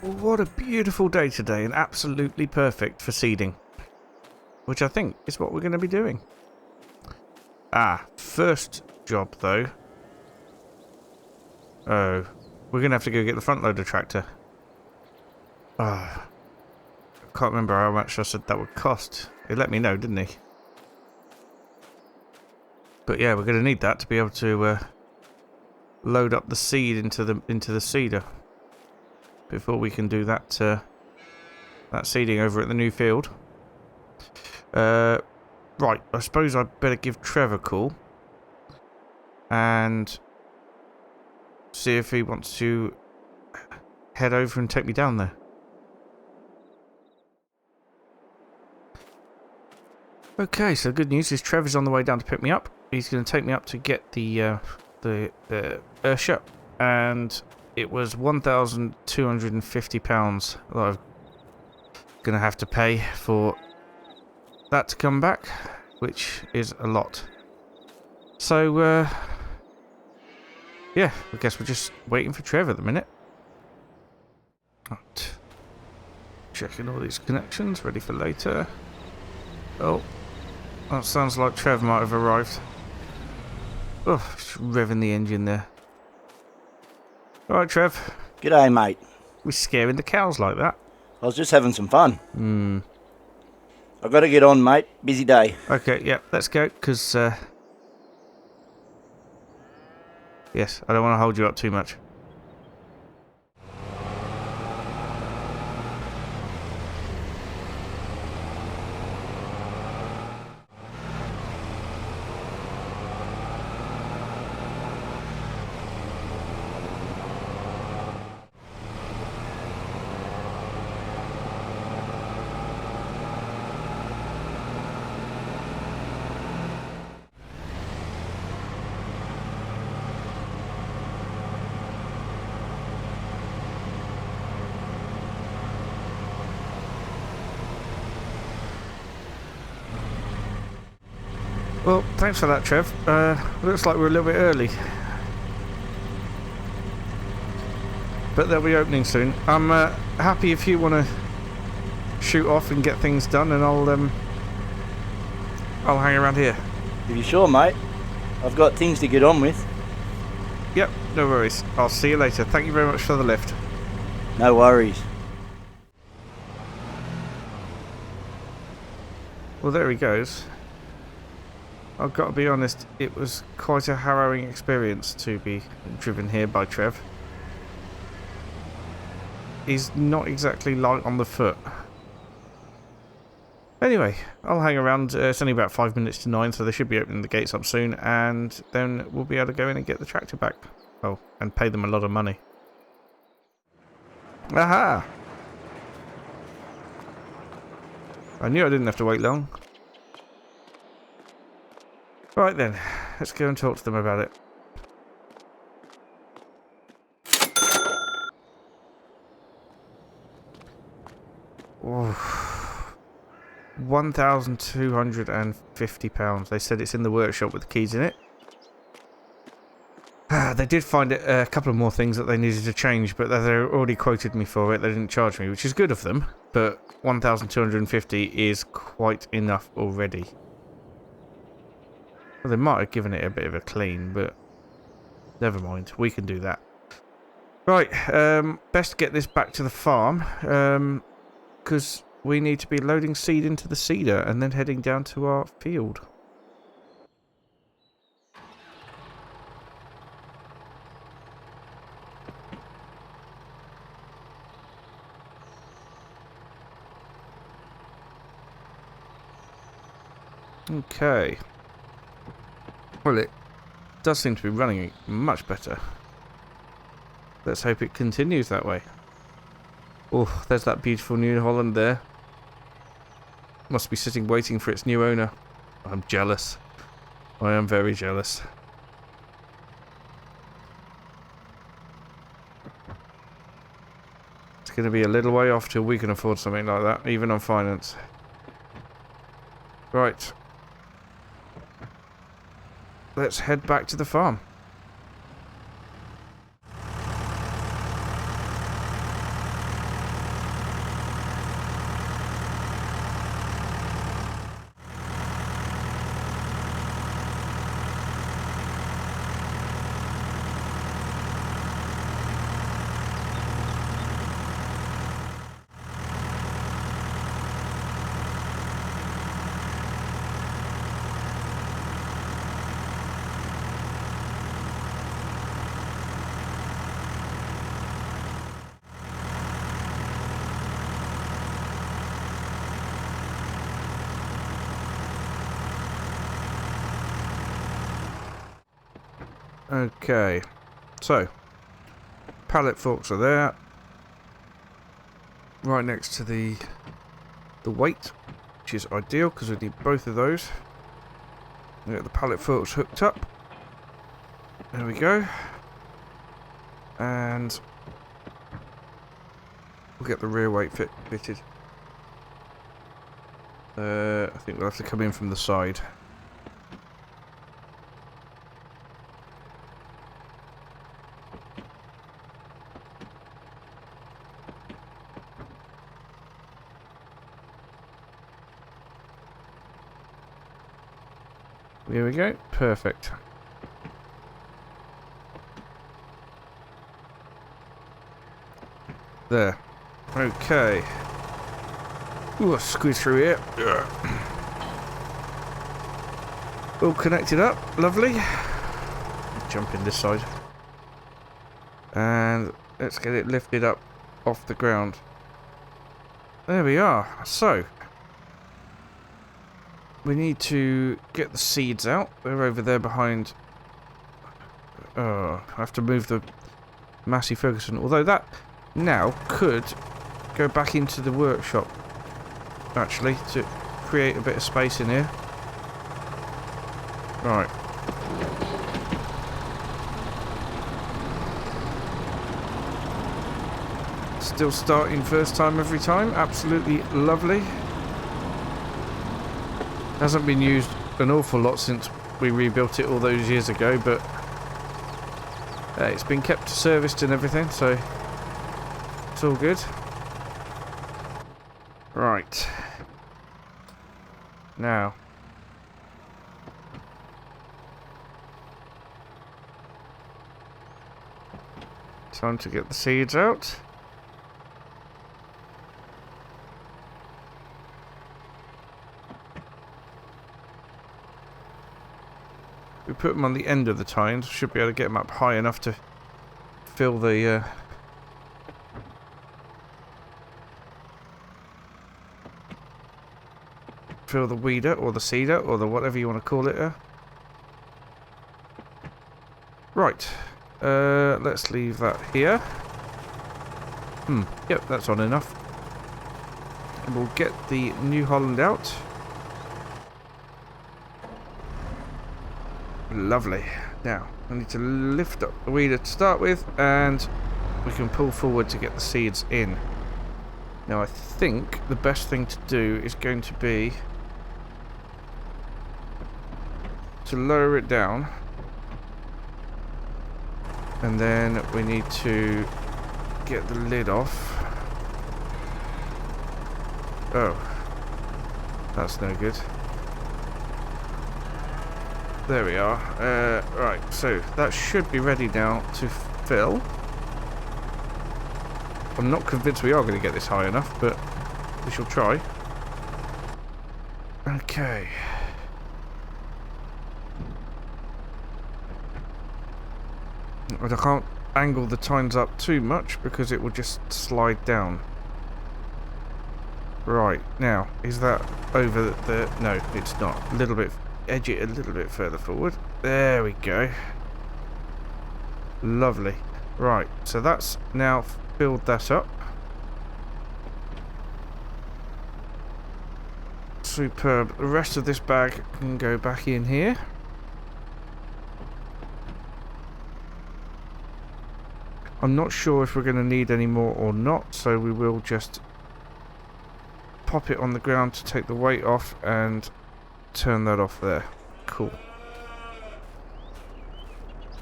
What a beautiful day today, and absolutely perfect for seeding. Which I think is what we're going to be doing. First job though. Oh, we're going to have to go get the front loader tractor. I can't remember how much I said that would cost. He let me know, didn't he? But yeah, we're going to need that to be able to load up the seed into the seeder before we can do that seeding over at the new field. Right, I suppose I'd better give Trevor a call and see if he wants to head over and take me down there. Okay, so the good news is Trevor's on the way down to pick me up. He's going to take me up to get the Ursha, and it was £1,250 that I'm going to have to pay for that to come back, which is a lot. So, yeah, I guess we're just waiting for Trevor at the minute. Right. Checking all these connections, ready for later. Oh, that sounds like Trev might have arrived. Oh, just revving the engine there. Alright, Trev. G'day, mate. We're scaring the cows like that. I was just having some fun. I've got to get on, mate. Busy day. Okay, yeah, let's go, because, yes, I don't want to hold you up too much. Well, thanks for that, Trev. Looks like we're a little bit early. But they'll be opening soon. I'm happy if you want to shoot off and get things done, and I'll hang around here. Are you sure, mate? I've got things to get on with. Yep, no worries. I'll see you later. Thank you very much for the lift. No worries. Well, there he goes. I've got to be honest, it was quite a harrowing experience to be driven here by Trev. He's not exactly light on the foot. Anyway, I'll hang around. It's only about 5 minutes to 9, so they should be opening the gates up soon, and then we'll be able to go in and get the tractor back. Oh, and pay them a lot of money. Aha! I knew I didn't have to wait long. Right then, let's go and talk to them about it. £1,250. They said it's in the workshop with the keys in it. They did find it a couple of more things that they needed to change, but they already quoted me for it. They didn't charge me, which is good of them. But 1,250 is quite enough already. Well, they might have given it a bit of a clean, but never mind. We can do that. Right, best get this back to the farm, because we need to be loading seed into the seeder and then heading down to our field. Okay. Well, it does seem to be running much better. Let's hope it continues that way. Oh, there's that beautiful New Holland there. Must be sitting waiting for its new owner. I'm jealous. I am very jealous. It's going to be a little way off till we can afford something like that, even on finance. Right. Let's head back to the farm. Okay, so pallet forks are there, right next to the weight, which is ideal because we need both of those. We get the pallet forks hooked up. There we go, and we'll get the rear weight fitted. I think we'll have to come in from the side. Here we go, perfect. There. Okay. Ooh, I'll squeeze through here. All connected up, lovely. Jump in this side. And let's get it lifted up off the ground. There we are. So, we need to get the seeds out. They're over there behind. Oh, I have to move the Massey Ferguson. Although that now could go back into the workshop, actually, to create a bit of space in here. Right. Still starting first time every time. Absolutely lovely. Hasn't been used an awful lot since we rebuilt it all those years ago, but it's been kept serviced and everything, so it's all good. Right. Now. Time to get the seeds out. We put them on the end of the tines. Should be able to get them up high enough to fill the weeder or the seeder or the whatever you want to call it. Right. Let's leave that here. Yep, that's on enough. And we'll get the New Holland out. Lovely. Now, I need to lift up the weeder to start with, and we can pull forward to get the seeds in. Now, I think the best thing to do is going to be to lower it down, and then we need to get the lid off. Oh, that's no good. There we are. Right, so that should be ready now to fill. I'm not convinced we are going to get this high enough, but we shall try. Okay. But I can't angle the tines up too much because it will just slide down. Right, now, is that over the... No, it's not. A little bit... Edge it a little bit further forward. There we go. Lovely. Right, so that's now filled that up. Superb. The rest of this bag can go back in here. I'm not sure if we're going to need any more or not, so we will just pop it on the ground to take the weight off and turn that off there. Cool.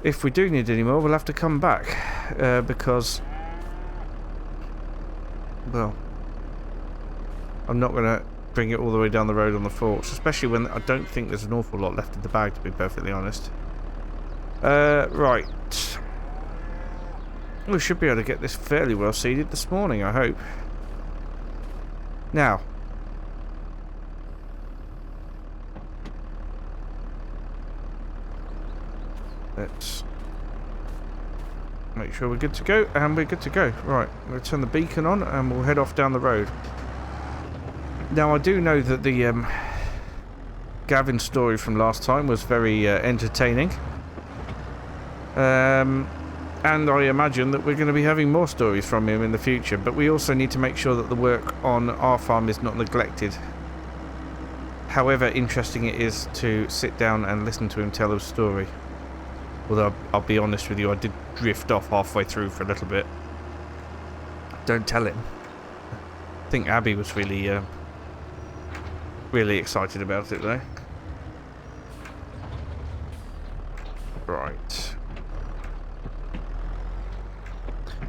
If we do need any more, we'll have to come back because, well, I'm not going to bring it all the way down the road on the forks, especially when I don't think there's an awful lot left in the bag, to be perfectly honest. Right. We should be able to get this fairly well seeded this morning, I hope. Now, let's make sure we're good to go, and we're good to go. Right, I'm going to turn the beacon on and we'll head off down the road. Now, I do know that the Gavin story from last time was very entertaining. And I imagine that we're going to be having more stories from him in the future, but we also need to make sure that the work on our farm is not neglected. However interesting it is to sit down and listen to him tell a story. Although, I'll be honest with you, I did drift off halfway through for a little bit. Don't tell him. I think Abby was really excited about it, though. Right.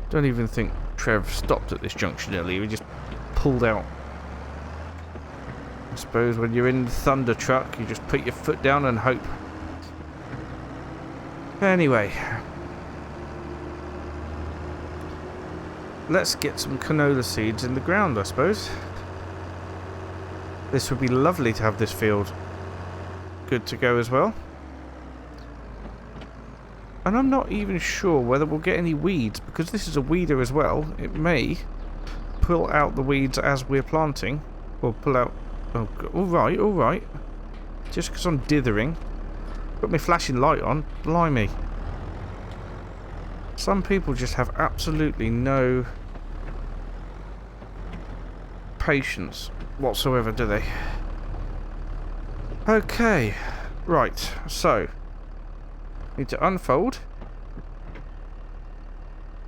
Don't even think Trev stopped at this junction earlier. He just pulled out. I suppose when you're in the Thunder truck, you just put your foot down and hope. Anyway. Let's get some canola seeds in the ground, I suppose. This would be lovely to have this field good to go as well. And I'm not even sure whether we'll get any weeds, because this is a weeder as well. It may pull out the weeds as we're planting. Or pull out... Oh, alright, alright. Just because I'm dithering. Got my flashing light on. Blimey. Some people just have absolutely no patience whatsoever, do they? Okay. Right, so... Need to unfold.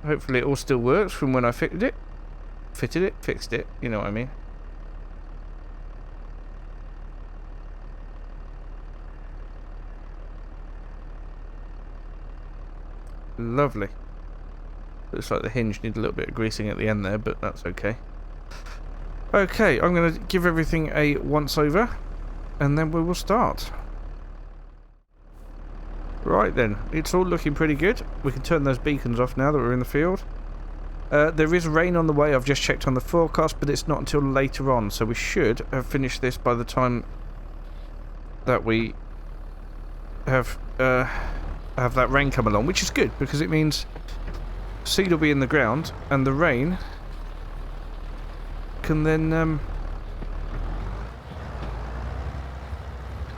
Hopefully it all still works from when I fixed it. Fixed it, you know what I mean. Lovely. Looks like the hinge needs a little bit of greasing at the end there, but that's okay. Okay, I'm going to give everything a once over, and then we will start. Right then, it's all looking pretty good. We can turn those beacons off now that we're in the field. There is rain on the way. I've just checked on the forecast, but it's not until later on, so we should have finished this by the time that we have that rain come along, which is good because it means seed will be in the ground and the rain can then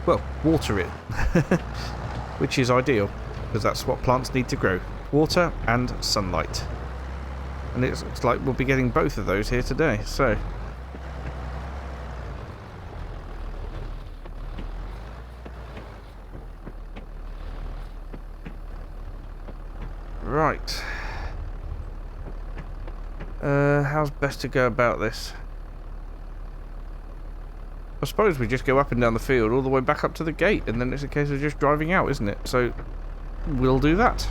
well, water it. Which is ideal, because that's what plants need to grow. Water and sunlight. And it's like we'll be getting both of those here today, so... Right. How's best to go about this? I suppose we just go up and down the field all the way back up to the gate, and then it's a case of just driving out, isn't it? So, we'll do that.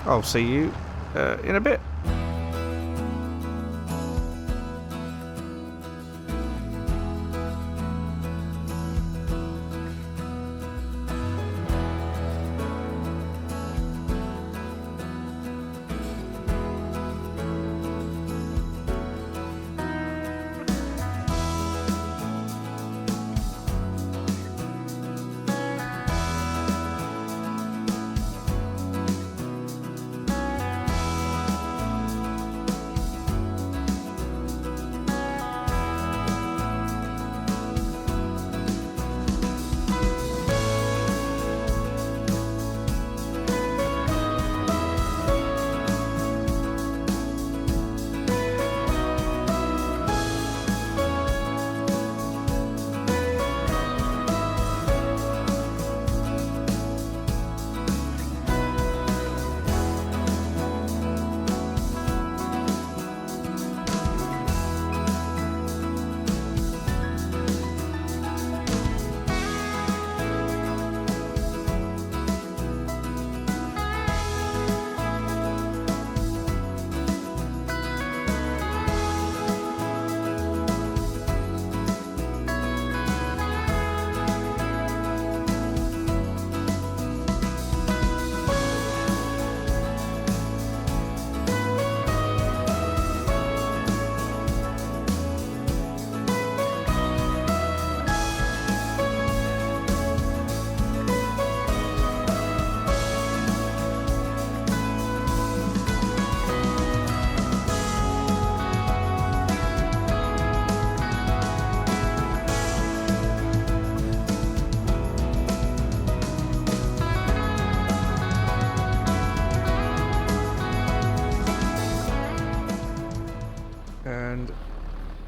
I'll see you in a bit.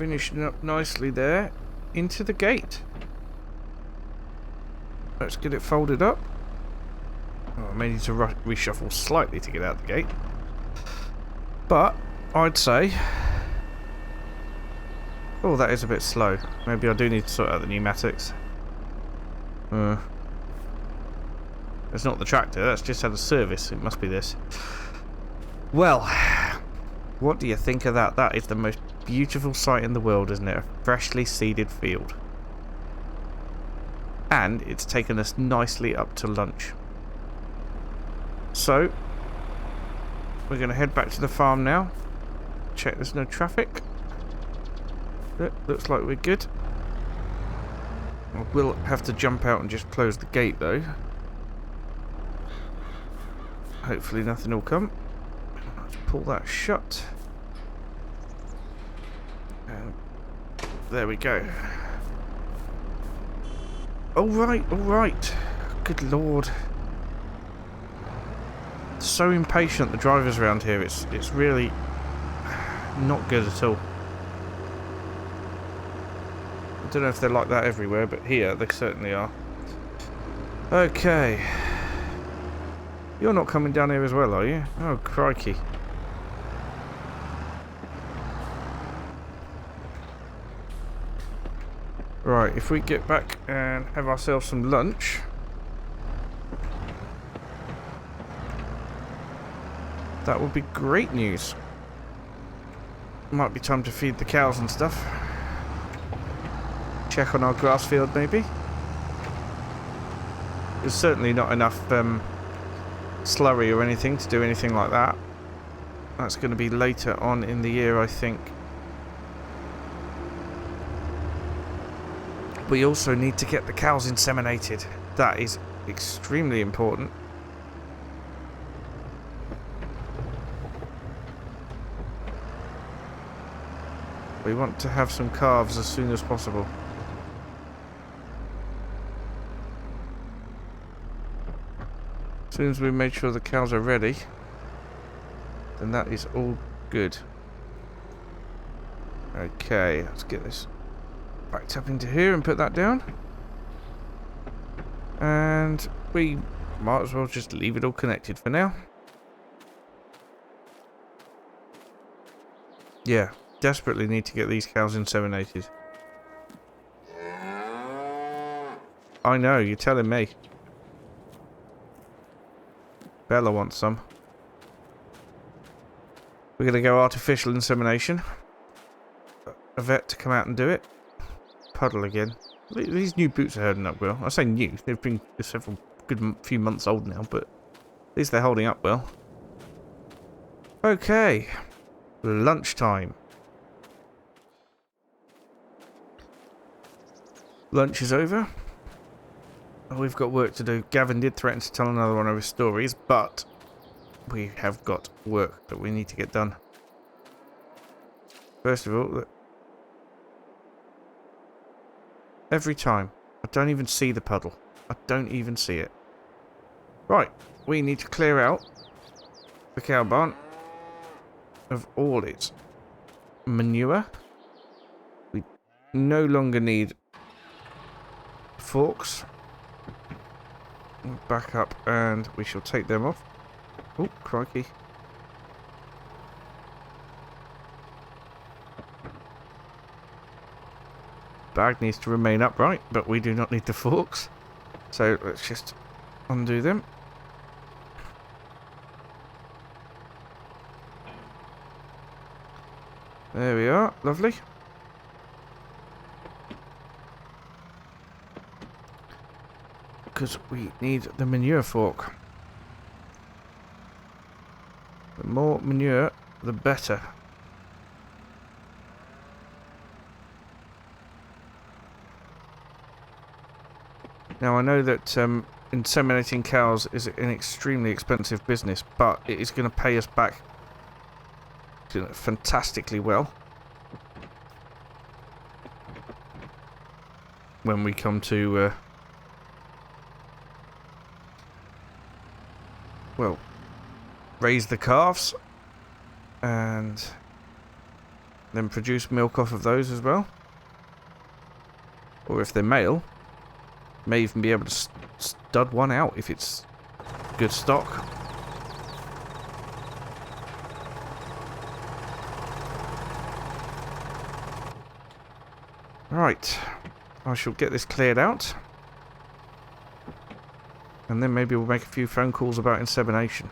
finishing up nicely there into the gate. Let's get it folded up. Oh, I may need to reshuffle slightly to get out the gate. But I'd say... Oh, that is a bit slow. Maybe I do need to sort out the pneumatics. It's not the tractor, that's just had a service. It must be this. Well, what do you think of that? That is the most beautiful sight in the world, isn't it? A freshly seeded field. And it's taken us nicely up to lunch. So, we're going to head back to the farm now. Check there's no traffic. Looks like we're good. I will have to jump out and just close the gate though. Hopefully nothing will come. Let's pull that shut. And there we go. Alright, alright. Good lord. So impatient, the drivers around here. It's really not good at all. I don't know if they're like that everywhere, but here they certainly are. Okay. You're not coming down here as well, are you? Oh, crikey. Right, if we get back and have ourselves some lunch. That would be great news. Might be time to feed the cows and stuff. Check on our grass field, maybe. There's certainly not enough slurry or anything to do anything like that. That's going to be later on in the year, I think. We also need to get the cows inseminated. That is extremely important. We want to have some calves as soon as possible. As soon as we made sure the cows are ready, then that is all good. Okay, let's get this backed up into here and put that down. And we might as well just leave it all connected for now. Yeah, desperately need to get these cows inseminated. I know, you're telling me. Bella wants some. We're going to go artificial insemination. A vet to come out and do it. Puddle again. These new boots are holding up well. I say new, they've been several good few months old now, but at least they're holding up well. Okay. Lunchtime. Lunch is over. We've got work to do. Gavin did threaten to tell another one of his stories, but we have got work that we need to get done. First of all, every time, I don't even see the puddle. I don't even see it. Right, we need to clear out the cow barn of all its manure. We no longer need forks. Back up and we shall take them off. Oh, crikey. Bag needs to remain upright, but we do not need the forks. So let's just undo them. There we are, lovely. Because we need the manure fork. The more manure, the better. Now I know that inseminating cows is an extremely expensive business, but it is going to pay us back fantastically well when we come to well, raise the calves and then produce milk off of those as well. Or if they're male, may even be able to stud one out if it's good stock. Right, I shall get this cleared out. And then maybe we'll make a few phone calls about insemination.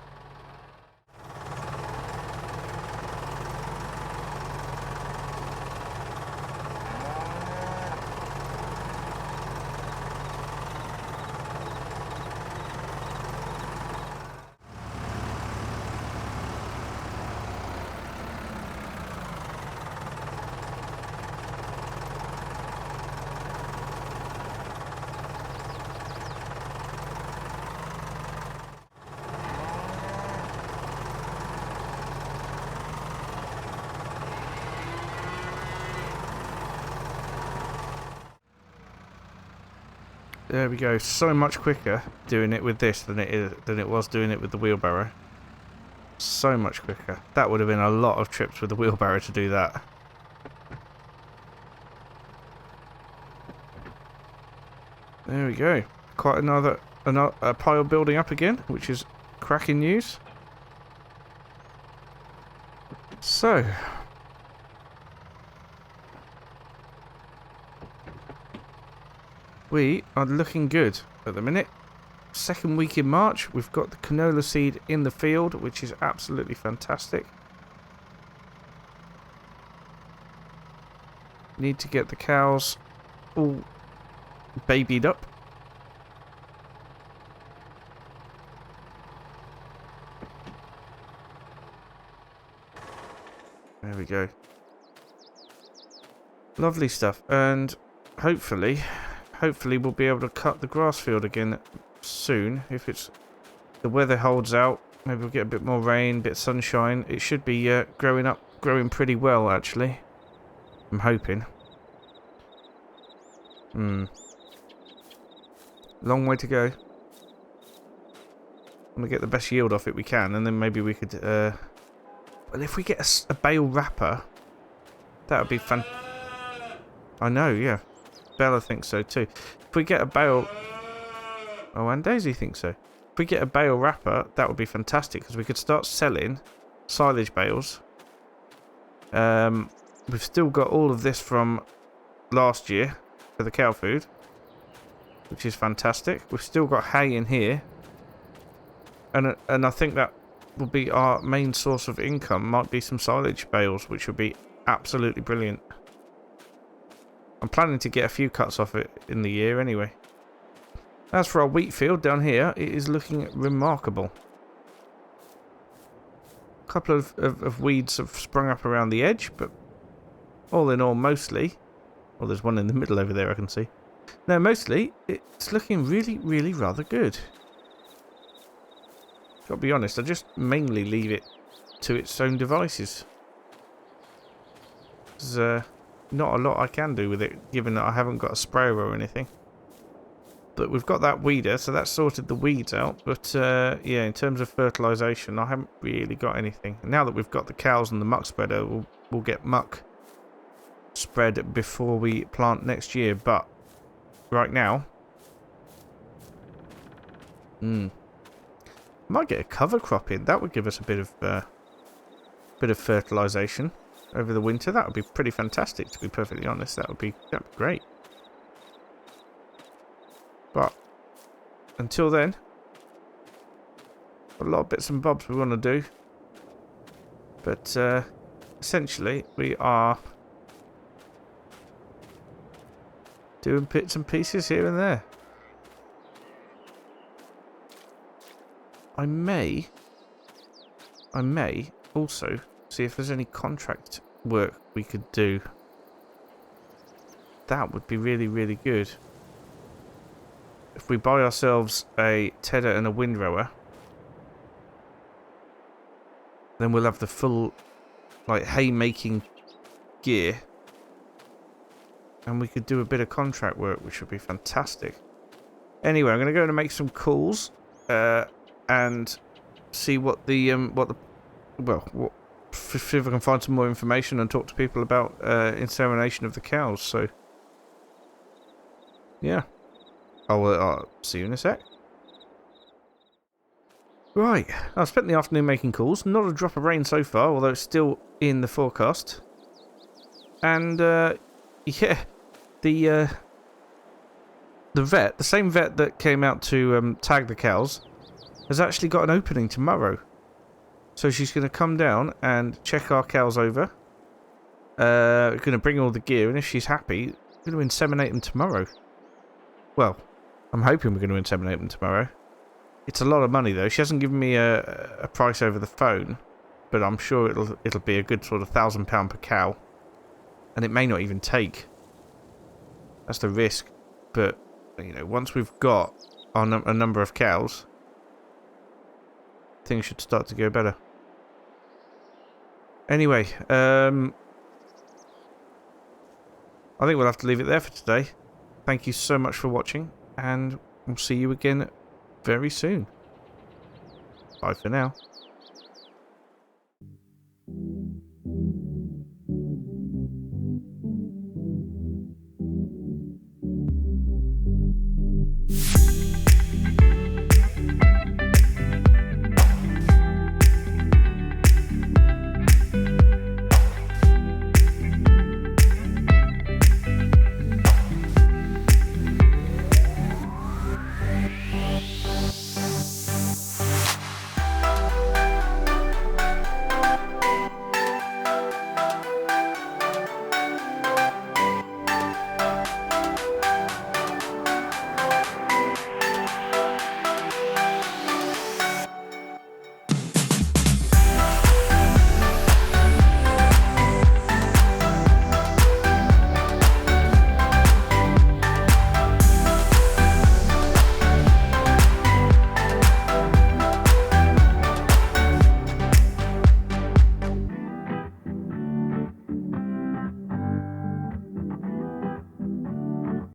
There we go. So much quicker doing it with this than it was doing it with the wheelbarrow. So much quicker. That would have been a lot of trips with the wheelbarrow to do that. There we go. Quite another pile building up again, which is cracking news. So, we are looking good at the minute. Second week in March, we've got the canola seed in the field, which is absolutely fantastic. Need to get the cows all babied up. There we go. Lovely stuff. And hopefully we'll be able to cut the grass field again soon. If the weather holds out, maybe we'll get a bit more rain, a bit of sunshine. It should be growing pretty well, actually. I'm hoping. Long way to go. I'm gonna get the best yield off it we can, and then maybe we could. Well, if we get a bale wrapper, that would be fun. I know, yeah. Bella thinks so too. If we get a bale... Oh, and Daisy thinks so. If we get a bale wrapper, that would be fantastic, because we could start selling silage bales. We've still got all of this from last year for the cow food, which is fantastic. We've still got hay in here. And I think that will be our main source of income, might be some silage bales, which would be absolutely brilliant. I'm planning to get a few cuts off it in the year anyway. As for our wheat field down here, it is looking remarkable. A couple of weeds have sprung up around the edge, but all in all, mostly... Well, there's one in the middle over there I can see. No, mostly, it's looking really, really rather good. Gotta be honest, I just mainly leave it to its own devices. There's not a lot I can do with it, given that I haven't got a sprayer or anything. But we've got that weeder, so that's sorted the weeds out. But yeah, in terms of fertilisation, I haven't really got anything. Now that we've got the cows and the muck spreader, we'll get muck spread before we plant next year. But right now, might get a cover crop in. That would give us a bit of fertilisation over the winter. That would be pretty fantastic, to be perfectly honest. That'd be great. But until then, a lot of bits and bobs we want to do. But essentially, we are doing bits and pieces here and there. I may also see if there's any contract work we could do. That would be really, really good. If we buy ourselves a tedder and a windrower, then we'll have the full, like, hay-making gear. And we could do a bit of contract work, which would be fantastic. Anyway, I'm going to go and make some calls. And see what the see if I can find some more information and talk to people about insemination of the cows. So, yeah. I'll see you in a sec. Right, I've spent the afternoon making calls. Not a drop of rain so far, although it's still in the forecast. And, yeah, the vet, the same vet that came out to tag the cows, has actually got an opening tomorrow. So she's going to come down and check our cows over. Going to bring all the gear, and if she's happy, we're going to inseminate them tomorrow. Well, I'm hoping we're going to inseminate them tomorrow. It's a lot of money though. She hasn't given me a price over the phone, but I'm sure it'll be a good sort of £1,000 per cow, and it may not even take. That's the risk. But you know, once we've got a number of cows, things should start to go better. Anyway, I think we'll have to leave it there for today. Thank you so much for watching, and we'll see you again very soon. Bye for now.